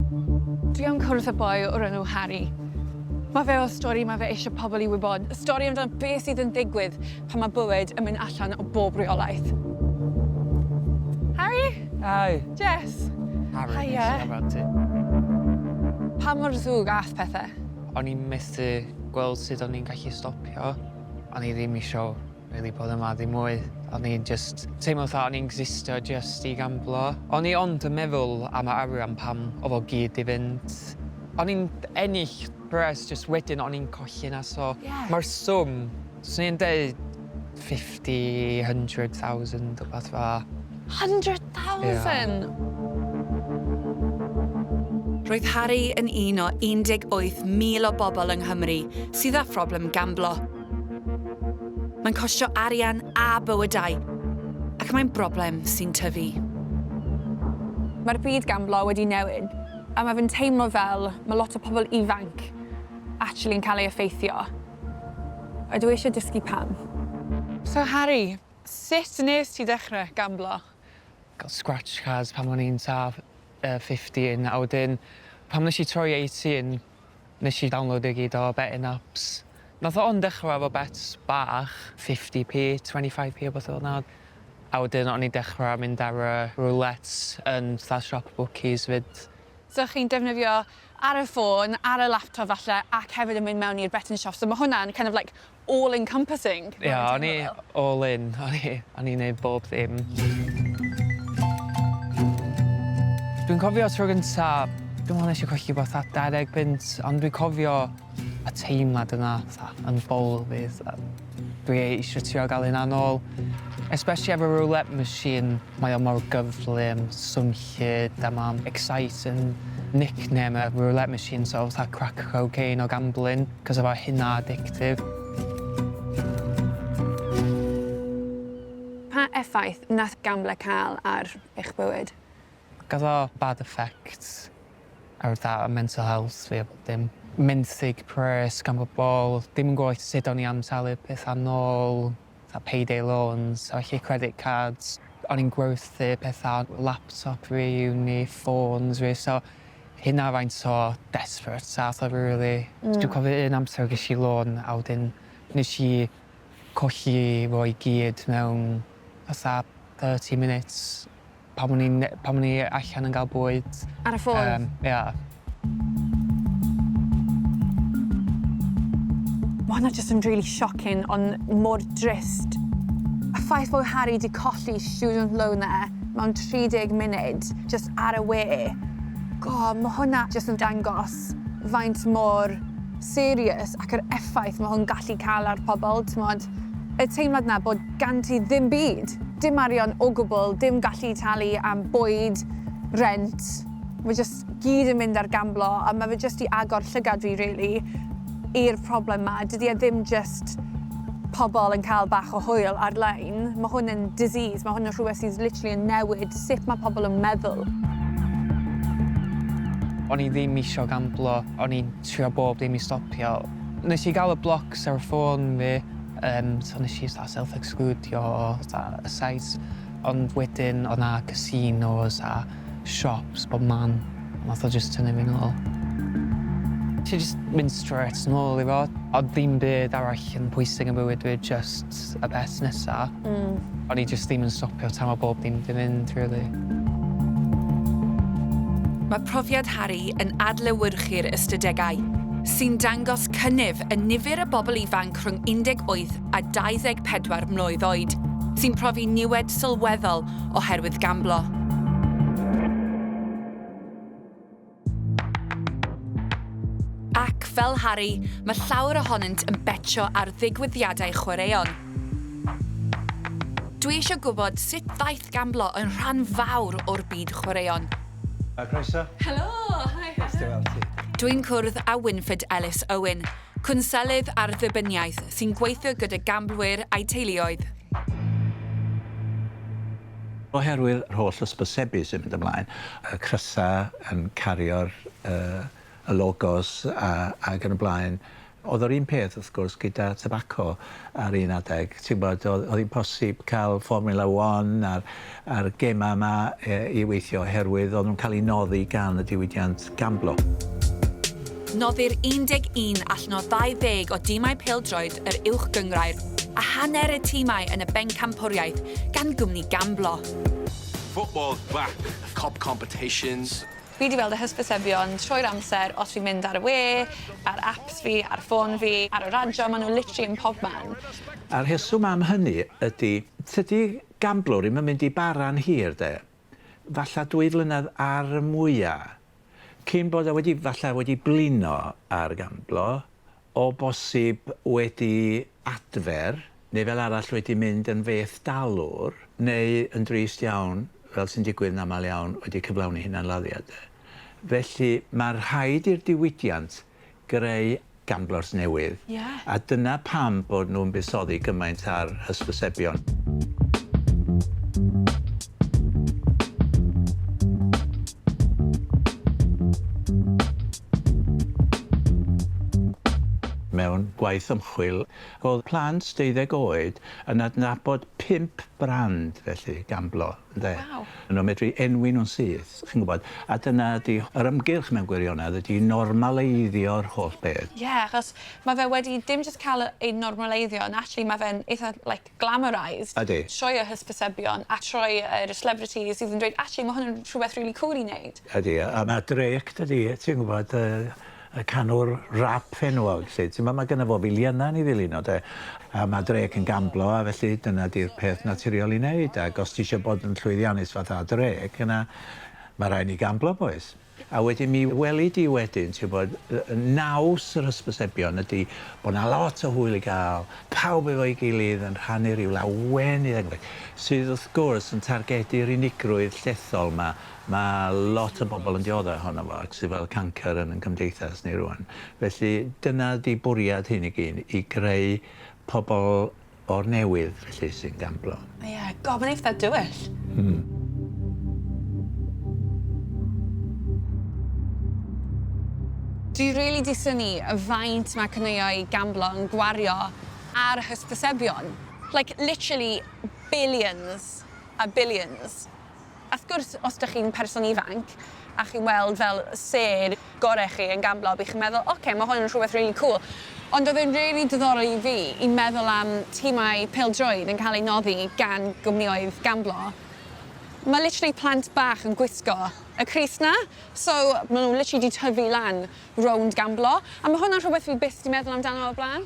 Dwi am cwrdd y boi o'r enw Harry. Mae fe o stori mae fe eisiau pobl I wybod. Y stori amdano beth sydd yn digwydd pan mae bywyd yn mynd allan o bob reolaeth. Harry? Hi. Jess? Harry, Hiya. Pa mor ddrwg ath pethau? O'n i'n methu gweld sut o'n i'n gallu stopio. O'n i ddim isio really bod yma ddim mwy. O'n i'n just teimlo fatha o'n i'n existio just I gamblo. O'n i ond yn meddwl am y arian pam oedd o gyd I fynd. O'n i'n ennill bres just wedyn o'n i'n colli na so. Mae'r swm, swn i'n dweud 50, 100,000 o beth fa. 100,000? Roedd Harry yn un o 18,000 o bobl yng Nghymru sydd â phroblem gamblo. Mae'n costio arian a bywydau, ac mae'n broblem sy'n tyfu. Mae'r byd gamblo wedi newid, a mae fe'n teimlo fel mae lot o pobl ifanc actually'n cael ei effeithio. A dwi eisiau dysgu pam. So Harry, sut nes ti ddechrau gamblo? Gael scratch cards pan o'n i'n taf 15, a wedyn pam nes I troi 18, nes I downloadio gyd o betting apps. Nath o'n dechrau efo bets bach, 50p, 25p o beth fel yna. A wedyn o'n I dechrau mynd ar roulette yn fatha shop bookies fyd. So chi'n defnyddio ar y ffôn, ar y laptop falle, ac hefyd yn mynd mewn i'r betting shop. So mae hwnna'n kind of like all-encompassing. Ie, o'n I all in. O'n i'n neud bob ddim. Dwi'n cofio tro gynta, dwi'n meddwl nes I colli beth at 20 punt, ond dwi'n cofio y teimlad yna, yn bol fydd. Dwi eisiau trio gael un anol. Especially efo roulette machine, mae o mor gyflym, swnllyd, a mae'n exciting nickname y roulette machine, so fatha crack cocaine o gamblo'n, cos efo hynna addictive. Pa effaith nath gamblo cael ar eich bywyd? Gath o bad effect ar mental health fi a bod dim. Menthyg pres gan bobl, dim yn gwybod sut o'n I am talu pethau nôl, payday loans, a felly credit cards. O'n i'n gwerthu pethau, laptop fi, uni, ffôns fi, so hynna faint o desperate ath o really. Dwi'n cofio un amser ges I lôn, a wedyn nes I colli fo I gyd mewn fatha 30 minutes. Pam o'n I allan yn gael bwyd. Ar y ffôn? Ia. Mae hwnna just yn really shocking, ond mor drist. Y ffaith bod Harry wedi colli student loan mewn 30 munud, just ar y we. God, mae hwnna just yn dangos faint mor serious ac yr effaith mae hwn gallu cael ar pobl, t'mod. Y teimlad na bod gan ti ddim byd, dim arian o gwbl, dim gallu talu am bwyd, rent. Mae just gyd yn mynd ar gamblo, a mae fe just I agor llygad fi, really, i'r problem ma. Dydy e ddim just pobl yn cael bach o hwyl ar-lein. Mae hwn yn disease, mae hwn yn rhywbeth sydd literally yn newid sut mae pobl yn meddwl. O'n I ddim isio gamblo, o'n i'n trio bob ddim I stopio. Nes I gael y blocs ar y ffôn fi, so nes I self-excludio y site, ond wedyn oedd na casinos a shops bob man. Nath o just tynnu fi nôl. Ti just mynd straight nôl I fo. Oedd ddim byd arall yn pwysig yn bywyd fi, just y bet nesa. O'n I just ddim yn stopio tan o bob ddim di mynd, really. Mae profiad Harry yn adlewyrchu'r ystadegau, sy'n dangos cynnydd yn nifer y bobl ifanc rhwng 18 a 24 mlwydd oed, sy'n profi niwed sylweddol oherwydd gamblo. Ac fel Harry, mae llawer ohonynt yn betio ar ddigwyddiadau chwaraeon. Dwi eisiau gwybod sut ddaeth gamblo yn rhan fawr o'r byd chwaraeon. Croeso. Helo, hi. Dwi'n cwrdd â Wynford Ellis Owen, cwnselydd ar ddibyniaeth sy'n gweithio gyda gamblwyr a'i teuluoedd. Oherwydd yr holl ysbysebu sy'n mynd ymlaen, y crysa yn cario'r y logos ac yn y blaen, Oedd yr un peth, wrth gwrs, gyda tobacco ar un adeg. Ti'n bod, oedd hi'n posib cael Formula 1 a'r gemau yma i weithio oherwydd oedd nhw'n cael eu noddi gan y diwydiant gamblo. Noddir 11 allan o 20 o dîmau pêl-droed yr uwch gyngrair a hanner y tîmau yn y bencampwriaeth gan gwmni gamblo. Football, bach, cop competitions. Fi wedi weld y hysbysebion trwy'r amser os fi'n mynd ar y we, ar apps fi, ar ffôn fi, ar y radio, maen nhw literally yn pobman. A'r rheswm am hynny ydy, tydi gamblwr ddim yn mynd i bara'n hir, de. Falla 2 flynedd ar y mwyaf. Cyn bod e falla wedi blino ar gamblo, o bosib wedi adfer, neu fel arall wedi mynd yn feth dalwr, neu yn drist iawn, fel sy'n digwydd yn aml iawn, wedi cyflawni hunanladdiad. Felly mae'r rhaid i'r diwydiant greu gamblors newydd. Yeah. A dyna pam bod nhw'n buddsoddi gymaint ar hysbysebion. Mewn gwaith ymchwil, oedd plant 12 oed yn adnabod 5 brand felly gamblo. Wow. Nhw'n medru enwi nhw'n syth, chi'n gwybod. A dyna ydy, yr ymgyrch mewn gwirionedd ydy normaleidio'r holl beth. Ie, achos mae fe wedi dim jyst cael ei normaleiddio, ond actually mae fe'n eitha glamorised. Ydy. Trwy y hysbysebion a trwy y celebrities sydd yn dweud, actually mae hwn yn rhywbeth really cool i wneud. Ydy, a mae Drake, dydy, ti'n gwybod, y canwr rap enwog, lle. Mae gynna fo filiynau i ddilyn o, de. A mae Drake yn gamblo, a felly dyna di'r peth naturiol i wneud. Ac os ti eisiau bod yn llwyddiannus fatha Drake, yna mae rhaid ni gamblo, boes. A wedyn mi weli di wedyn, ti'n bod, naws yr hysbysebion ydy bod yna lot o hwyl i gael, pawb efo'i gilydd yn rhannu rhyw lawen i ddenglau, sydd wrth gwrs yn targedu'r unigrwydd llethol yma. Mae lot o bobl yn dioddau ohono fo, ac sydd fel cancer yn cymdeithas ni rwan. Felly dyna di bwriad hyn i gyn, i greu pobl o'r newydd felly sy'n gamblo. Ie, god, mae'n eitha dywyll. Dwi rili di syni y faint mae cynnyau gamblo yn gwario ar hysbysebion. Like, literally billions a billions. A wrth gwrs, os ydych chi'n person ifanc a chi'n weld fel sydd gorau chi yn gamblo, bydd chi'n meddwl, oce, mae hwn yn rhywbeth really cool. Ond oedd e'n really diddorol i fi i meddwl am tîmau pêl-droed yn cael ei noddi gan gwmnioedd gamblo. Mae literally plant bach yn gwisgo y crys na, so maen nhw literally di tyfu lan rownd gamblo. A mae hwnna'n rhywbeth fi byth di meddwl amdano o'r blaen.